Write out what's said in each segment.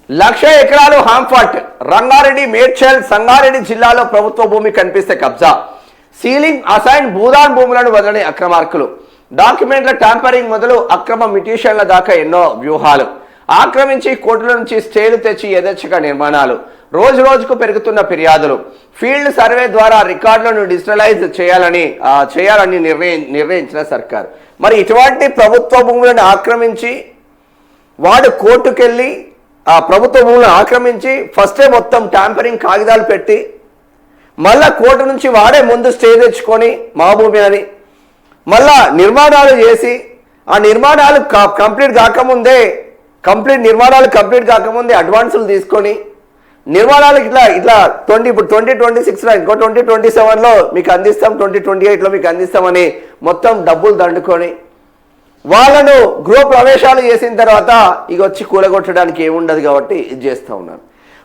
1,00,000 ఎకరాలు హాంఫర్ట్ రంగారెడ్డి మేడ్చల్ సంగారెడ్డి జిల్లాలో ప్రభుత్వ భూమి కనిపిస్తే కబ్జా సీలింగ్ అసైన్ భూదాన్ భూములను వదలని అక్రమార్కులు డాక్యుమెంట్ల ట్యాంపరింగ్ మొదలు అక్రమ మిటిషన్ల దాకా ఎన్నో వ్యూహాలు ఆక్రమించి కోర్టుల నుంచి స్టేలు తెచ్చి యథేచ్ఛగా నిర్మాణాలు రోజు రోజుకు పెరుగుతున్న ఫిర్యాదులు ఫీల్డ్ సర్వే ద్వారా రికార్డులను డిజిటలైజ్ చేయాలని నిర్ణయించిన సర్కార్ మరి ఇటువంటి ప్రభుత్వ భూములను ఆక్రమించి వాడు కోర్టుకెళ్ళి ఆ ప్రభుత్వ భూములను ఆక్రమించి ఫస్టే మొత్తం ట్యాంపరింగ్ కాగితాలు పెట్టి మళ్ళా కోర్టు నుంచి వాడే ముందు స్టే తెచ్చుకొని మా భూమి అని మళ్ళా నిర్మాణాలు చేసి ఆ నిర్మాణాలు కంప్లీట్ కాకముందే అడ్వాన్సులు తీసుకొని నిర్మాణాలు ఇట్లా ఇప్పుడు 2026 ఇంకో 2027లో మీకు అందిస్తాం 2028లో మీకు అందిస్తామని మొత్తం డబ్బులు దండుకొని వాళ్ళను గృహ ప్రవేశాలు చేసిన తర్వాత ఇక వచ్చి కూలగొట్టడానికి ఏముండదు కాబట్టి ఇది చేస్తూ ఉన్నారు.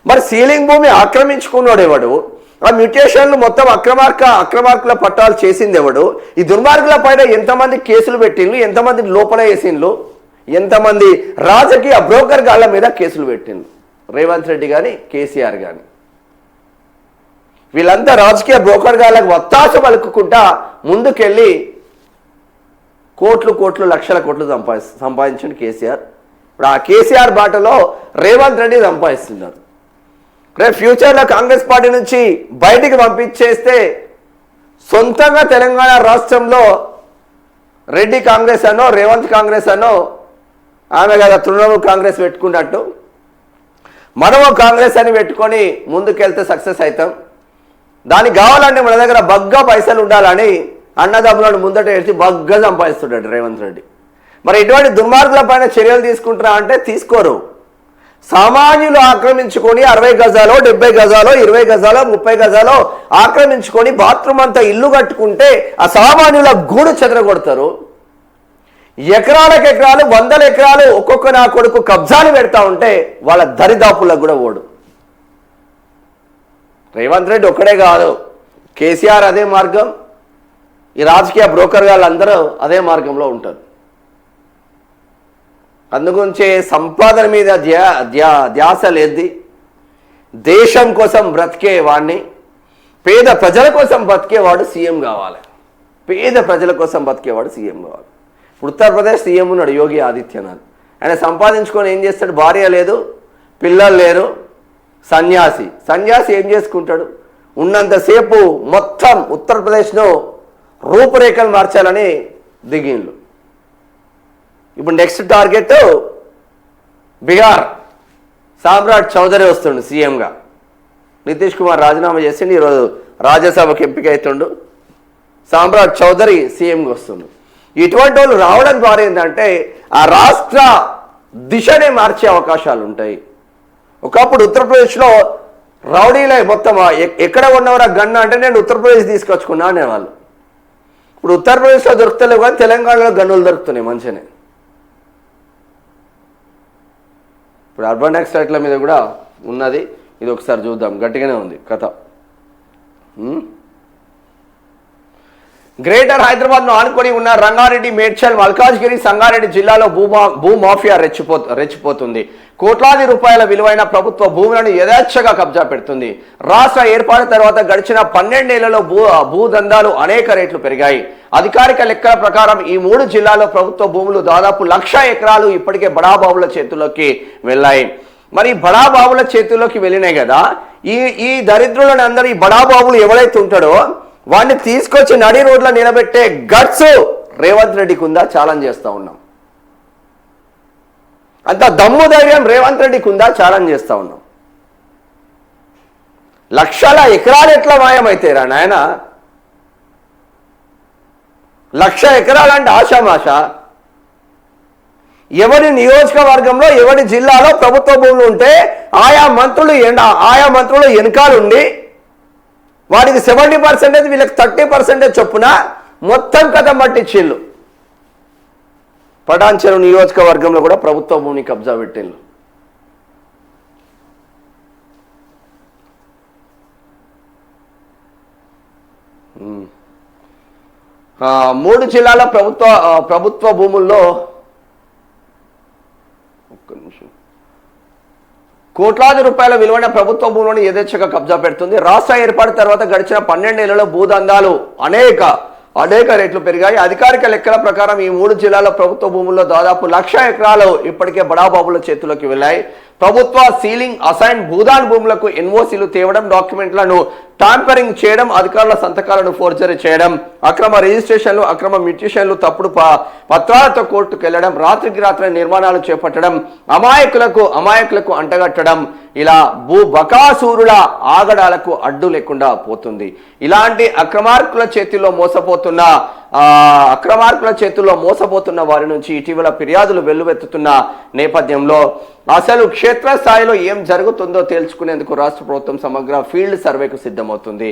మరి సీలింగ్ భూమి ఆక్రమించుకున్నాడు ఎవడు, ఆ మ్యూటేషన్లు మొత్తం అక్రమార్కుల పట్టాలు చేసింది ఎవడు, ఈ దుర్మార్గుల పైన ఎంతమంది కేసులు పెట్టిండ్రు, ఎంతమంది లోపల వేసిండ్రు, ఎంతమంది రాజకీయ బ్రోకర్ గాళ్ళ మీద కేసులు పెట్టిండ్రు. రేవంత్ రెడ్డి కానీ కేసీఆర్ కానీ వీళ్ళంతా రాజకీయ బ్రోకర్ గాళ్ళకు వత్తాస పలుకుకుంటా ముందుకెళ్ళి కోట్లు లక్షల కోట్లు సంపాదించండి కేసీఆర్. ఇప్పుడు ఆ కేసీఆర్ బాటలో రేవంత్ రెడ్డి సంపాదిస్తున్నారు. రేపు ఫ్యూచర్లో కాంగ్రెస్ పార్టీ నుంచి బయటికి పంపించేస్తే సొంతంగా తెలంగాణ రాష్ట్రంలో రెడ్డి కాంగ్రెస్ అనో రేవంత్ కాంగ్రెస్ అనో ఆమె కదా తృణమూల్ కాంగ్రెస్ పెట్టుకున్నట్టు మనమో కాంగ్రెస్ అని పెట్టుకొని ముందుకెళ్తే సక్సెస్ అవుతాం. దానికి కావాలంటే మన దగ్గర బగ్గా పైసలు ఉండాలని అన్నదమ్ములను ముందట వేసి బగ్గా సంపాదిస్తున్నాడు రేవంత్ రెడ్డి. మరి ఇటువంటి దుర్మార్గుల పైన చర్యలు తీసుకుంటారా అంటే తీసుకోరు. సామాన్యులు ఆక్రమించుకొని 60 గజాలో 70 గజాలో 20 గజాలో 30 గజాలో ఆక్రమించుకొని బాత్రూమ్ అంతా ఇల్లు కట్టుకుంటే ఆ సామాన్యుల గూడు చెదరగొడతారు. ఎకరాలకు ఎకరాలు 100 ఎకరాలు ఒక్కొక్క నా కొడుకు కబ్జాలు పెడతా ఉంటే వాళ్ళ దరిదాపులకు కూడా ఓడు. రేవంత్ రెడ్డి ఒక్కడే కాదు, కేసీఆర్ అదే మార్గం, ఈ రాజకీయ బ్రోకర్ వాళ్ళందరూ అదే మార్గంలో ఉంటారు. అందుగురించే సంపాదన మీద ధ్యాస లేదు. దేశం కోసం బ్రతికే వాడిని, పేద ప్రజల కోసం బతికేవాడు సీఎం కావాలి. పేద ప్రజల కోసం బతికేవాడు సీఎం కావాలి. ఉత్తరప్రదేశ్ సీఎం ఉన్నాడు యోగి ఆదిత్యనాథ్. ఆయన సంపాదించుకొని ఏం చేస్తాడు? భార్య లేదు, పిల్లలు లేరు, సన్యాసి ఏం చేసుకుంటాడు? ఉన్నంతసేపు మొత్తం ఉత్తరప్రదేశ్ను రూపురేఖలు మార్చాలని దిగిండ్లు. ఇప్పుడు నెక్స్ట్ టార్గెట్ బీహార్ సామ్రాట్ చౌదరి వస్తుండు సీఎంగా. నితీష్ కుమార్ రాజీనామా చేసిండు, ఈరోజు రాజ్యసభకు ఎంపిక అవుతుండు. సామ్రాట్ చౌదరి సీఎంగా వస్తుండు. ఇటువంటి వాళ్ళు రావడం ద్వారా ఏంటంటే ఆ రాష్ట్ర దిశనే మార్చే అవకాశాలు ఉంటాయి. ఒకప్పుడు ఉత్తరప్రదేశ్లో రౌడీలే మొత్తం ఎక్కడ ఉన్నవారు ఆ గన్న అంటే నేను ఉత్తరప్రదేశ్ తీసుకొచ్చుకున్నా అనేవాళ్ళు. ఇప్పుడు ఉత్తరప్రదేశ్లో దొరుకుతలేవు కానీ తెలంగాణలో గన్నులు దొరుకుతున్నాయి మంచిగానే. ఇప్పుడు అర్బన్ ఎక్సైట్ల మీద కూడా ఉన్నది, ఇది ఒకసారి చూద్దాం. గట్టిగానే ఉంది కథ. గ్రేటర్ హైదరాబాద్ను ఆనుకొని ఉన్న రంగారెడ్డి మేడ్చల్ మల్కాజ్గిరి సంగారెడ్డి జిల్లాలో భూమాఫియా రెచ్చిపోతుంది. కోట్లాది రూపాయల విలువైన ప్రభుత్వ భూములను యథేచ్ఛగా కబ్జా పెడుతుంది. రాష్ట్ర ఏర్పాటు తర్వాత గడిచిన 12 ఏళ్లలో భూదందాలు అనేక రెట్లు పెరిగాయి. అధికారిక లెక్కల ప్రకారం ఈ 3 జిల్లాల్లో ప్రభుత్వ భూములు దాదాపు 1,00,000 ఎకరాలు ఇప్పటికే బడాబాబుల చేతుల్లోకి వెళ్ళాయి. మరి బడాబాబుల చేతుల్లోకి వెళ్ళినాయి కదా, ఈ దరిద్రులను అందరూ ఈ బడాబాబులు ఎవరైతే ఉంటాడో వాడిని తీసుకొచ్చి నడి రోడ్లో నిలబెట్టే గట్స్ రేవంత్ రెడ్డికి ఉందా? ఛాలెంజ్ చేస్తూ ఉన్నాం. అంత దమ్ము ధైర్యం రేవంత్ రెడ్డికి ఉందా? ఛాలెంజ్ చేస్తూ ఉన్నాం. 1,00,000 ఎకరాలు ఎట్లా మాయమైతేరా నాయన? 1,00,000 ఎకరాలంటే ఆషామాష. ఎవరి నియోజకవర్గంలో ఎవరి జిల్లాలో ప్రభుత్వ భూములు ఉంటే ఆయా మంత్రులు వెనకాలుండి వాడికి 70%, వీళ్ళకి 30% చొప్పున మొత్తం కథ పట్టించిళ్ళు. పటాన్చెరు నియోజకవర్గంలో కూడా ప్రభుత్వ భూమిని కబ్జా పెట్టిళ్ళు. మూడు జిల్లాల ప్రభుత్వ భూముల్లో కోట్లాది రూపాయల విలువైన ప్రభుత్వ భూములను యథేచ్ఛగా కబ్జా పెడుతుంది. రాష్ట్ర ఏర్పాటు తర్వాత గడిచిన 12 ఏళ్లలో భూదందాలు అనేక రేట్లు పెరిగాయి. అధికారిక లెక్కల ప్రకారం ఈ 3 జిల్లాల ప్రభుత్వ భూముల్లో దాదాపు 1,00,000 ఎకరాలు ఇప్పటికే బడాబాబుల చేతుల్లోకి వెళ్ళాయి. ప్రభుత్వ సీలింగ్ అసైన్ భూదాన్ భూములకు ఎన్ఓసీలు తేవడం, డాక్యుమెంట్లను టాంపరింగ్ చేయడం, అధికారుల సంతకాలను ఫోర్జరీ చేయడం, అక్రమ రిజిస్ట్రేషన్లు, అక్రమ మ్యూటేషన్లు, తప్పుడు పత్రాలతో కోర్టుకు వెళ్లడం, రాత్రికి రాత్రి నిర్మాణాలు చేపట్టడం, అమాయకులకు అంటగట్టడం, ఇలా భూ బకాసూరుల ఆగడాలకు అడ్డు లేకుండా పోతుంది. ఇలాంటి అక్రమార్కుల చేతిలో మోసపోతున్న వారి నుంచి ఇటీవల ఫిర్యాదులు వెల్లువెత్తుతున్న నేపథ్యంలో అసలు క్షేత్రస్థాయిలో ఏం జరుగుతుందో తేల్చుకునేందుకు రాష్ట్ర ప్రభుత్వం సమగ్ర ఫీల్డ్ సర్వేకు సిద్ధమవుతుంది.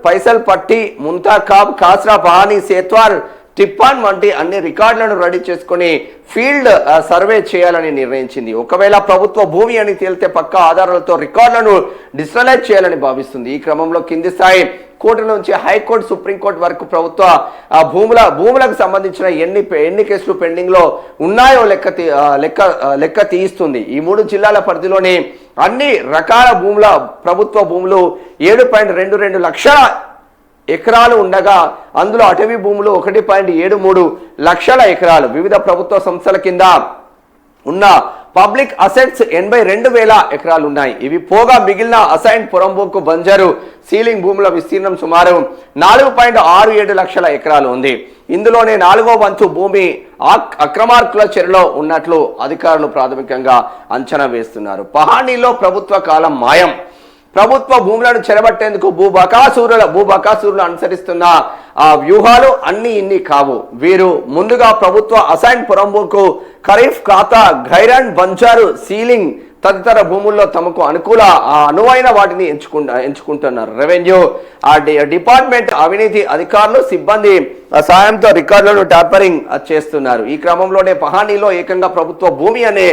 పైసల్ పట్టి, ముంతాఖాబ్, కాస్రా, పహానీ, సేత్వార్, టిప్పాన్ వంటి అన్ని రికార్డులను రెడీ చేసుకుని ఫీల్డ్ సర్వే చేయాలని నిర్ణయించింది. ఒకవేళ ప్రభుత్వ భూమి అని తేలితే పక్కా ఆధారాలతో రికార్డులను డిజిటలైజ్ చేయాలని భావిస్తుంది. ఈ క్రమంలో కింది స్థాయి కోర్టు నుంచి హైకోర్టు, సుప్రీంకోర్టు వరకు ప్రభుత్వ భూములకు సంబంధించిన ఎన్ని కేసులు పెండింగ్ లో ఉన్నాయో లెక్క తీయిస్తుంది. ఈ 3 జిల్లాల పరిధిలోని అన్ని రకాల ప్రభుత్వ భూములు 7.22 లక్షల ఎకరాలు ఉండగా అందులో అటవీ భూములు 1.73 లక్షల ఎకరాలు. వివిధ ప్రభుత్వ సంస్థల కింద ఉన్న పబ్లిక్ అసెట్స్ 82,000 ఎకరాలు ఉన్నాయి. ఇవి పోగా మిగిలిన అసైన్ పురంబోకు, బంజరు, సీలింగ్ భూముల విస్తీర్ణం సుమారు 4.67 లక్షల ఎకరాలు ఉంది. ఇందులోనే 4వ వంతు భూమి అక్రమార్కుల చెరలో ఉన్నట్లు అధికారులు ప్రాథమికంగా అంచనా వేస్తున్నారు. పహానీలో ప్రభుత్వ కాలం మాయం. ప్రభుత్వ భూములను చెరబట్టేందుకు భూబకాసురులు అనుసరిస్తున్న వ్యూహాలు ఇన్ని కావు. వీరు ముందుగా ప్రభుత్వ అసైన్ పురంబోకు, ఖరీఫ్ ఖాతా, గైరన్, బంజారు, సీలింగ్ తదితర భూముల్లో తమకు అనువైన వాటిని ఎంచుకుంటున్నారు. రెవెన్యూ డిపార్ట్మెంట్ అవినీతి అధికారులు, సిబ్బంది సాయంతో రికార్డులను ట్యాంపరింగ్ చేస్తున్నారు. ఈ క్రమంలోనే పహానీలో ఏకంగా ప్రభుత్వ భూమి అనే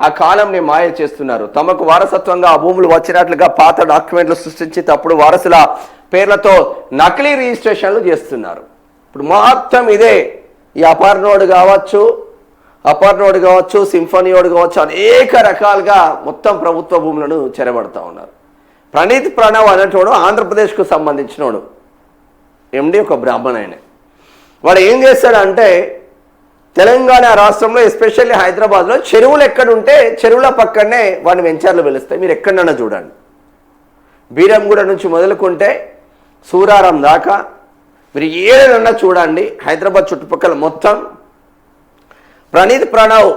ఆ కాలంని మాయ చేస్తున్నారు. తమకు వారసత్వంగా ఆ భూములు వచ్చినట్లుగా పాత డాక్యుమెంట్లు సృష్టించి తప్పుడు వారసుల పేర్లతో నకిలీ రిజిస్ట్రేషన్లు చేస్తున్నారు. ఇప్పుడు మొత్తం ఇదే. ఈ అపర్ణోడ్ కావచ్చు, సింఫనీయోడ్ కావచ్చు, అనేక రకాలుగా మొత్తం ప్రభుత్వ భూములను చెరబడతా ఉన్నారు. ప్రణీత్ ప్రణవ్ అనేటోడు ఆంధ్రప్రదేశ్కు సంబంధించినోడు, ఎండి ఒక బ్రాహ్మణ. వాడు ఏం చేస్తాడంటే తెలంగాణ రాష్ట్రంలో ఎస్పెషల్లీ హైదరాబాద్లో చెరువులు ఎక్కడుంటే చెరువుల పక్కనే వాడిని వెంచర్లు వెలుస్తాయి. మీరు ఎక్కడన్నా చూడండి. బీరంగూడ నుంచి మొదలుకుంటే సూరారం దాకా మీరు ఏదైనా చూడండి. హైదరాబాద్ చుట్టుపక్కల మొత్తం ప్రణీత్ ప్రణవ్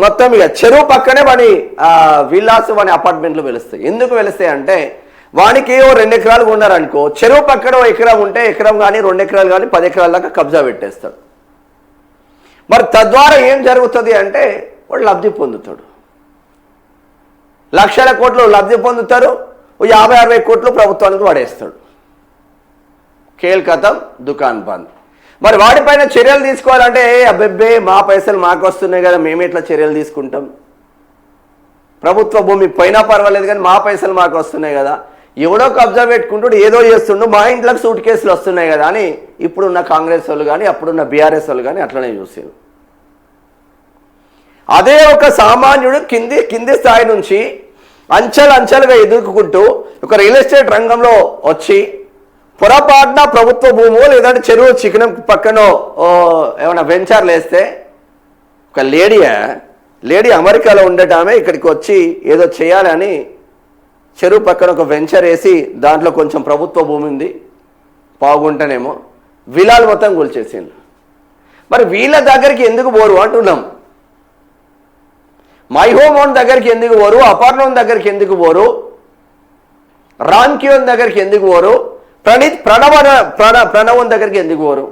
మొత్తం ఇక చెరువు పక్కనే వాడి విల్లాస్, వాడి అపార్ట్మెంట్లు వెలుస్తాయి. ఎందుకు వెలుస్తాయి అంటే వానికి 2 ఎకరాలు ఉన్నారనుకో, చెరువు పక్కన 1 ఎకరం ఉంటే ఎకరం కానీ 2 ఎకరాలు కానీ 10 ఎకరాల దాకా కబ్జా పెట్టేస్తాడు. మరి తద్వారా ఏం జరుగుతుంది అంటే వాడు లబ్ధి పొందుతాడు. లక్షల కోట్లు లబ్ధి పొందుతారు. 50-60 కోట్లు ప్రభుత్వానికి వాడేస్తాడు. ఖేల్ ఖతం, దుకాన్ బంద్. మరి వాటిపైన చర్యలు తీసుకోవాలంటే అబ్బెబ్బే మా పైసలు మాకు వస్తున్నాయి కదా, మేము ఎట్లా చర్యలు తీసుకుంటాం? ప్రభుత్వ భూమి పోయినా పర్వాలేదు కానీ మా పైసలు మాకు వస్తున్నాయి కదా, ఎవడో కబ్జా పెట్టుకుంటూ ఏదో చేస్తుండో, మా ఇంట్లోకి సూట్ కేసులు వస్తున్నాయి కదా అని ఇప్పుడున్న కాంగ్రెస్ వాళ్ళు కానీ అప్పుడున్న బీఆర్ఎస్ వాళ్ళు కానీ అట్లనే చూసారు. అదే ఒక సామాన్యుడు కింది స్థాయి నుంచి అంచెలుగా ఎదుర్కొంటూ ఒక రియల్ ఎస్టేట్ రంగంలో వచ్చి పొరపాటున ప్రభుత్వ భూము లేదంటే చెరువు చికెన్ పక్కన ఏమైనా వెంచర్లు వేస్తే ఒక లేడీ అమెరికాలో ఉండటామే ఇక్కడికి వచ్చి ఏదో చేయాలని చెరువు పక్కన ఒక వెంచర్ వేసి దాంట్లో కొంచెం ప్రభుత్వ భూమి ఉంది బాగుంటేనేమో విలాలు మొత్తం కూల్చేసింది. మరి వీళ్ళ దగ్గరికి ఎందుకు పోరు అంటున్నాం. మై హోమ్ ఓన్ దగ్గరికి ఎందుకు పోరు, అపార్ట్మెంట్ దగ్గరికి ఎందుకు పోరు, రాన్కియోన్ దగ్గరికి ఎందుకు పోరు, ప్రణవన్ దగ్గరికి ఎందుకు పోరు?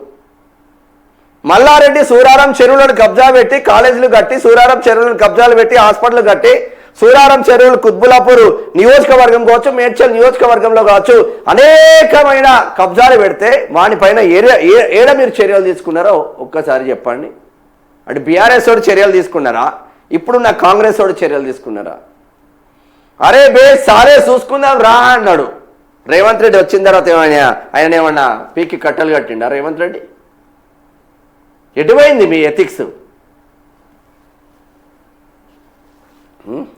మల్లారెడ్డి సూరారం చెరువులను కబ్జా పెట్టి కాలేజీలు కట్టి, సూరారం చెరువులను కబ్జాలు పెట్టి హాస్పిటల్ కట్టి, సూరారం చెరువులు కుత్బులాపూర్ నియోజకవర్గం కావచ్చు, మేడ్చల్ నియోజకవర్గంలో కావచ్చు అనేకమైన కబ్జాలు పెడితే వానిపైన ఏడ మీరు చర్యలు తీసుకున్నారో ఒక్కసారి చెప్పండి. అటు బీఆర్ఎస్ వాడు చర్యలు తీసుకున్నారా, ఇప్పుడున్న కాంగ్రెస్ వాడు చర్యలు తీసుకున్నారా? అరే సారే చూసుకుందాం రా అన్నాడు రేవంత్ రెడ్డి. వచ్చిన తర్వాత ఆయన ఏమన్నా పీకి కట్టలు కట్టిండా రేవంత్ రెడ్డి? ఎటువైంది మీ ఎథిక్స్?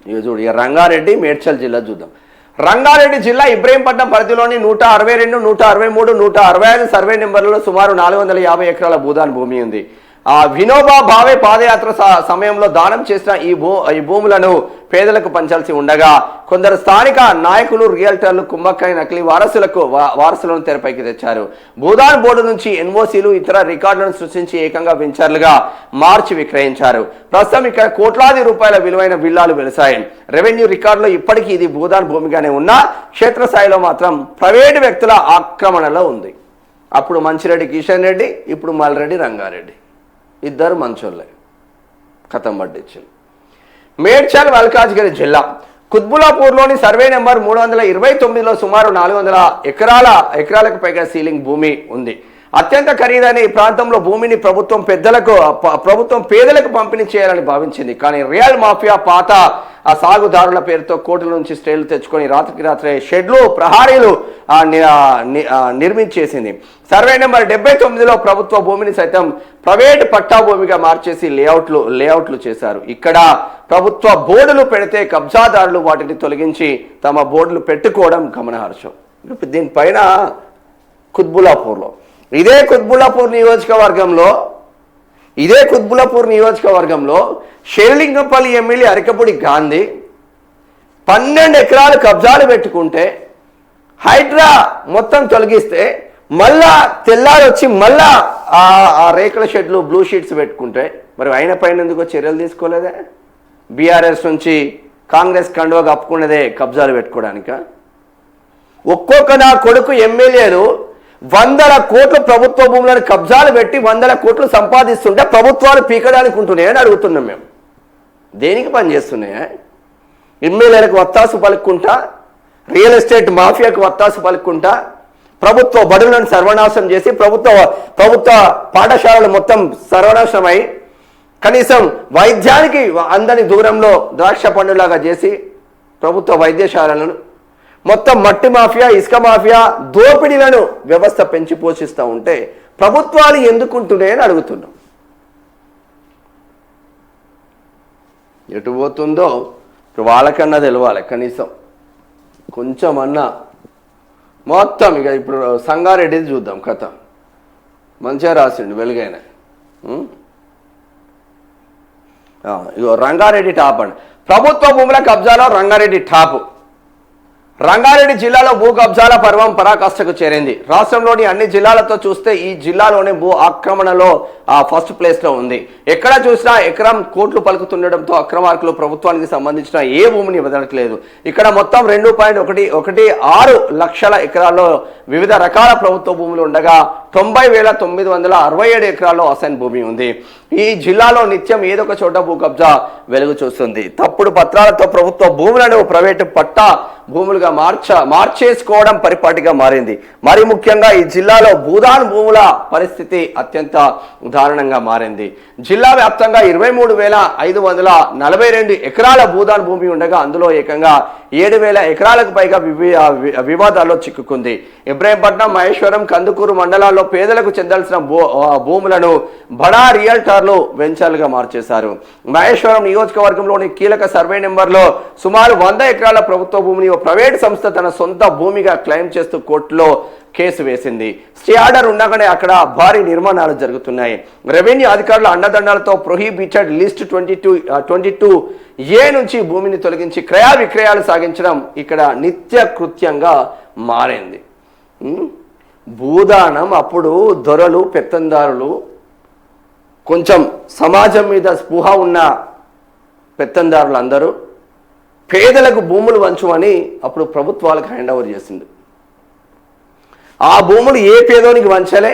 ఇక చూడు, ఇక రంగారెడ్డి మేడ్చల్ జిల్లా చూద్దాం. రంగారెడ్డి జిల్లా ఇబ్రహీంపట్నం పరిధిలోని 162, 163, 165 సర్వే నెంబర్లలో సుమారు 450 ఎకరాల భూదాన్ భూమి ఉంది. వినోబా భావే పాదయాత్ర సమయంలో దానం చేసిన ఈ భూములను పేదలకు పంచాల్సి ఉండగా కొందరు స్థానిక నాయకులు, రియల్టర్లు కుమ్మక్కై నకిలీ వారసులను తెరపైకి తెచ్చారు. భూదాన్ బోర్డు నుంచి ఎన్ఓసీలు, ఇతర రికార్డులను సృష్టించి ఏకంగా వెంచర్లుగా మార్చి విక్రయించారు. ప్రస్తుతం ఇక్కడ కోట్లాది రూపాయల విలువైన విల్లాలు వెలిశాయి. రెవెన్యూ రికార్డులో ఇప్పటికీ ఇది భూదాన్ భూమిగానే ఉన్నా క్షేత్రస్థాయిలో మాత్రం ప్రైవేటు వ్యక్తుల ఆక్రమణలో ఉంది. అప్పుడు మంచిరెడ్డి కిషన్ రెడ్డి, ఇప్పుడు మల్రెడ్డి రంగారెడ్డి ఇద్దరు మంచోళ్ళే కథం పట్టించారు. మేడ్చల్ మల్కాజ్గిరి జిల్లా కుత్బులాపూర్లోని సర్వే నెంబర్ 329లో సుమారు 400 ఎకరాలకు పైగా సీలింగ్ భూమి ఉంది. అత్యంత ఖరీదైన ఈ ప్రాంతంలో భూమిని ప్రభుత్వం పేదలకు పంపిణీ చేయాలని భావించింది. కానీ రియల్ మాఫియా పాత సాగుదారుల పేరుతో కోర్టుల నుంచి స్టేలు తెచ్చుకొని రాత్రికి రాత్రే షెడ్లు, ప్రహారీలు నిర్మించేసింది. సర్వే నెంబర్ 79లో ప్రభుత్వ భూమిని సైతం ప్రైవేట్ పట్టా భూమిగా మార్చేసి లేఅవుట్లు చేశారు. ఇక్కడ ప్రభుత్వ బోర్డులు పెడితే కబ్జాదారులు వాటిని తొలగించి తమ బోర్డులు పెట్టుకోవడం గమనార్హం. దీనిపైన కుత్బులాపూర్లో ఇదే కుత్బులాపూర్ నియోజకవర్గంలో షేర్లింగంపల్లి ఎమ్మెల్యే అరికపూడి గాంధీ 12 ఎకరాలు కబ్జాలు పెట్టుకుంటే హైడ్రా మొత్తం తొలగిస్తే మళ్ళా తెల్లారి వచ్చి మళ్ళా ఆ రేకుల షెడ్లు, బ్లూ షీట్స్ పెట్టుకుంటే మరి ఆయన పైన ఎందుకో చర్యలు తీసుకోలేదే? బీఆర్ఎస్ నుంచి కాంగ్రెస్ కండువా కప్పుకున్నదే కబ్జాలు పెట్టుకోవడానిక? ఒక్కొక్క నా కొడుకు ఎమ్మెల్యేలు 100 కోట్లు ప్రభుత్వ భూములను కబ్జాలు పెట్టి 100 కోట్లు సంపాదిస్తుంటే ప్రభుత్వాలు పీకడానికి ఉంటున్నాయని అడుగుతున్నాం. మేము దేనికి పనిచేస్తున్నాయా? ఎమ్మెల్యేలకు వత్తాసు పలుక్కుంటా, రియల్ ఎస్టేట్ మాఫియాకు వత్తాసు పలుక్కుంటా, ప్రభుత్వ బడులను సర్వనాశనం చేసి ప్రభుత్వ పాఠశాలలు మొత్తం సర్వనాశనమై కనీసం వైద్యానికి అందని దూరంలో ద్రాక్ష పండులాగా చేసి ప్రభుత్వ వైద్యశాలలను మొత్తం మట్టి మాఫియా, ఇసుక మాఫియా దోపిడీలను వ్యవస్థ పెంచి పోషిస్తూ ఉంటే ప్రభుత్వాలు ఎందుకుంటున్నాయని అడుగుతున్నాం. ఎటు పోతుందో వాళ్ళకన్నా తెలవాలి కనీసం కొంచెం అన్నా. మొత్తం ఇక ఇప్పుడు సంగారెడ్డిది చూద్దాం కథ. మంచిగా రాసిండు వెలుగైన. ఇగో రంగారెడ్డి టాప్ అండి. ప్రభుత్వ భూముల కబ్జాలో రంగారెడ్డి టాప్. రంగారెడ్డి జిల్లాలో భూ కబ్జాల పర్వం పరాకాష్ఠకు చేరింది. రాష్ట్రంలోని అన్ని జిల్లాలతో చూస్తే ఈ జిల్లాలోనే భూ ఆక్రమణలో ఫస్ట్ ప్లేస్లో ఉంది. ఎక్కడ చూసినా ఎకరం కోట్లు పలుకుతుండడంతో అక్రమార్కులు ప్రభుత్వానికి సంబంధించిన ఏ భూమిని వదలట్లేదు. ఇక్కడ మొత్తం 2.16 లక్షల ఎకరాల్లో వివిధ రకాల ప్రభుత్వ భూములు ఉండగా 90,967 ఎకరాల్లో అసైన్ భూమి ఉంది. ఈ జిల్లాలో నిత్యం ఏదో ఒక చోట భూ కబ్జా వెలుగు చూస్తుంది. తప్పుడు పత్రాలతో ప్రభుత్వ భూములను ప్రైవేటు పట్టా భూములుగా మార్చేసుకోవడం పరిపాటిగా మారింది. మరి ముఖ్యంగా ఈ జిల్లాలో భూదాన్ భూముల పరిస్థితి అత్యంత దారుణంగా మారింది. జిల్లా వ్యాప్తంగా 23,542 ఎకరాల భూదాన్ భూమి ఉండగా అందులో ఏకంగా 7,000 ఎకరాలకు పైగా వివాదాల్లో చిక్కుకుంది. ఇబ్రహీంపట్నం, మహేశ్వరం, కందుకూరు మండలాల్లో పేదలకు చెందాల్సిన భూములను బడా రియల్టర్లు వెంచర్లుగా మార్చేశారు. మహేశ్వరం నియోజకవర్గంలోని కీలక సర్వే నెంబర్లో సుమారు 100 ఎకరాల ప్రభుత్వ భూమిని ఓ ప్రైవేట్ సంస్థ తన సొంత భూమిగా క్లెయిమ్ చేస్తూ కోర్టులో కేసు వేసింది. స్టే ఆర్డర్ ఉండగానే అక్కడ భారీ నిర్మాణాలు జరుగుతున్నాయి. రెవెన్యూ అధికారుల అండదండాలతో ప్రొహిబిటెడ్ లిస్ట్ 22A నుంచి భూమిని తొలగించి క్రయ విక్రయాలు సాగించడం ఇక్కడ నిత్య కృత్యంగా మారింది. భూదానం అప్పుడు దొరలు, పెత్తందారులు, కొంచెం సమాజం మీద స్పృహ ఉన్న పెత్తందారులు అందరూ పేదలకు భూములు వంచమని అప్పుడు ప్రభుత్వాలకు హ్యాండ్ ఓవర్ చేసింది. ఆ భూములు ఏ పేదోనికి వంచలే.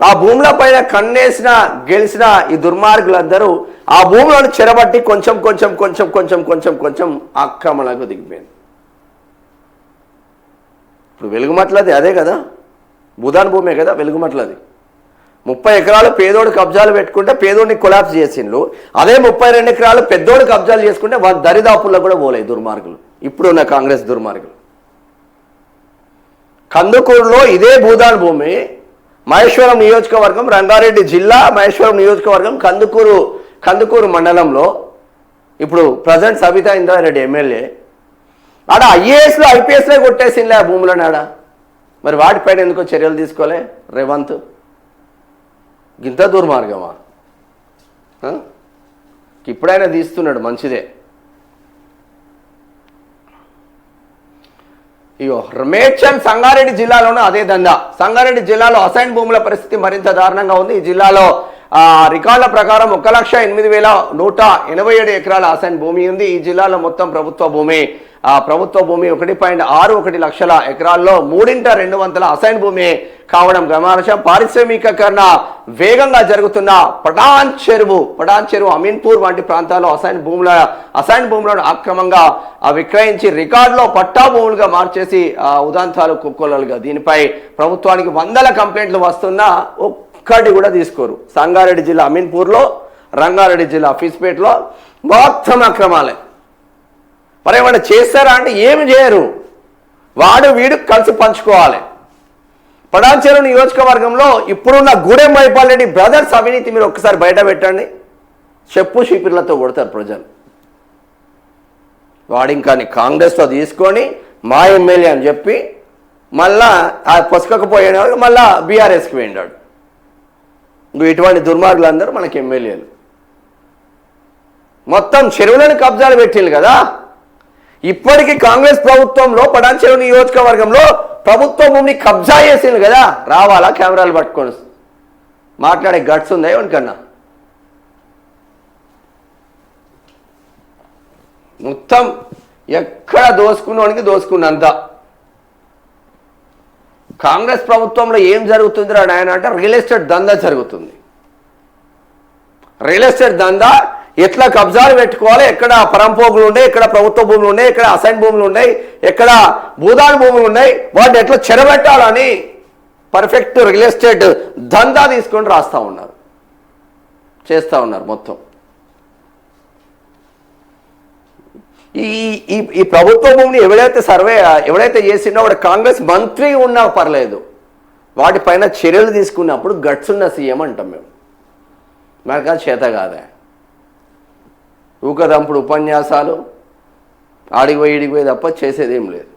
ఆ భూముల పైన కన్నేసిన గెలిచిన ఈ దుర్మార్గులందరూ ఆ భూములను చెరబట్టి కొంచెం ఆక్రమణకు దిగిపోయింది. ఇప్పుడు వెలుగుమట్లది అదే కదా, భూదాన్ భూమే కదా వెలుగుమట్లది. 30 ఎకరాలు పేదోడు కబ్జాలు పెట్టుకుంటే పేదోడిని కొలాప్స్ చేసిండ్రు. అదే 32 ఎకరాలు పెద్దోడు కబ్జాలు చేసుకుంటే వాళ్ళ దరిదాపుల్లో కూడా పోలేదు దుర్మార్గులు, ఇప్పుడున్న కాంగ్రెస్ దుర్మార్గులు. కందుకూరులో ఇదే భూదాన్ భూమి, మహేశ్వరం నియోజకవర్గం, రంగారెడ్డి జిల్లా మహేశ్వరం నియోజకవర్గం, కందుకూరు మండలంలో ఇప్పుడు ప్రజెంట్ సబితా ఇంద్రారెడ్డి ఎమ్మెల్యే ఆడ ఐఏఎస్లో ఐపీఎస్లో కొట్టేసిందిలే ఆ భూములను ఆడ. మరి వాటిపైన ఎందుకో చర్యలు తీసుకోలే రేవంత్? ఇంత దుర్మార్గమా? ఇప్పుడైనా తీస్తున్నాడు, మంచిదే. ఇగో మేడ్చల్ సంగారెడ్డి జిల్లాలోనూ అదే దందా. సంగారెడ్డి జిల్లాలో అసైన్ భూముల పరిస్థితి మరింత దారుణంగా ఉంది. ఈ జిల్లాలో రికార్డుల ప్రకారం 1,08,187 ఎకరాల అసైన్ భూమి ఉంది. ఈ జిల్లాలో మొత్తం ప్రభుత్వ భూమి 1.61 లక్షల ఎకరాల్లో 3/2 అసైన్ భూమి కావడం గమనార్హం. పారిశ్రామికీకరణ వేగంగా జరుగుతున్న పటాన్ చెరువు, అమీన్పూర్ వంటి ప్రాంతాల్లో అసైన్ భూములను అక్రమంగా విక్రయించి రికార్డులో పట్టా భూములుగా మార్చేసి ఉదాంతాలు కుక్కొలలుగా. దీనిపై ప్రభుత్వానికి వందల కంప్లైంట్లు వస్తున్నా ఒక్కటి కూడా తీసుకోరు. సంగారెడ్డి జిల్లా అమీన్పూర్లో, రంగారెడ్డి జిల్లా ఫిస్పేట్లో మొత్తం అక్రమాలే. మరి ఏమన్నా చేస్తారా అంటే ఏమి చేయరు. వాడు వీడు కలిసి పంచుకోవాలి. పడాన్చెరు నియోజకవర్గంలో ఇప్పుడున్న గూడెం మైపాల్ రెడ్డి బ్రదర్స్ అవినీతి మీరు ఒక్కసారి బయట పెట్టండి, చెప్పు షీపిర్లతో కొడతారు ప్రజలు. వాడింకాని కాంగ్రెస్లో తీసుకొని మా ఎమ్మెల్యే అని చెప్పి మళ్ళా పొసకపోయాడు, మళ్ళా బీఆర్ఎస్కి వెళ్ళాడు. ఇటువంటి దుర్మార్గులందరూ మనకి ఎమ్మెల్యేలు. మొత్తం చెరువులను కబ్జాలు పెట్టింది కదా. ఇప్పటికీ కాంగ్రెస్ ప్రభుత్వంలో పడాన్చెరు నియోజకవర్గంలో ప్రభుత్వ భూమిని కబ్జా చేసింది కదా. రావాలా కెమెరాలు పట్టుకొని? మాట్లాడే గట్స్ ఉందా ఎవరికన్నా? మొత్తం ఎక్కడ దోసుకున్నోనికి దోసుకున్నంత. కాంగ్రెస్ ప్రభుత్వంలో ఏం జరుగుతుంది రా నాయన అంటే రియల్ ఎస్టేట్ దందా జరుగుతుంది. రియల్ ఎస్టేట్ దందా ఎట్లా కబ్జాలు పెట్టుకోవాలి, ఎక్కడ పరంపోగులు ఉన్నాయి, ఎక్కడ ప్రభుత్వ భూములు ఉన్నాయి, ఎక్కడ అసైన్ భూములు ఉన్నాయి, ఎక్కడ భూదాన్ భూములు ఉన్నాయి, వాటిని ఎట్లా చెరబెట్టాలని పర్ఫెక్ట్ రియల్ ఎస్టేట్ దందా తీసుకొని చేస్తూ ఉన్నారు మొత్తం. ఈ ప్రభుత్వ భూమిని ఎవడైతే చేసిండో వాడు కాంగ్రెస్ మంత్రి ఉన్నా పర్లేదు, వాటిపైన చర్యలు తీసుకున్నప్పుడు గట్స్ ఉన్న సీఎం అంటాం మేము. మనకు అది చేత కాదా? ఊకదంపుడు ఉపన్యాసాలు, ఆడికి పోయి తప్ప చేసేదేం లేదు.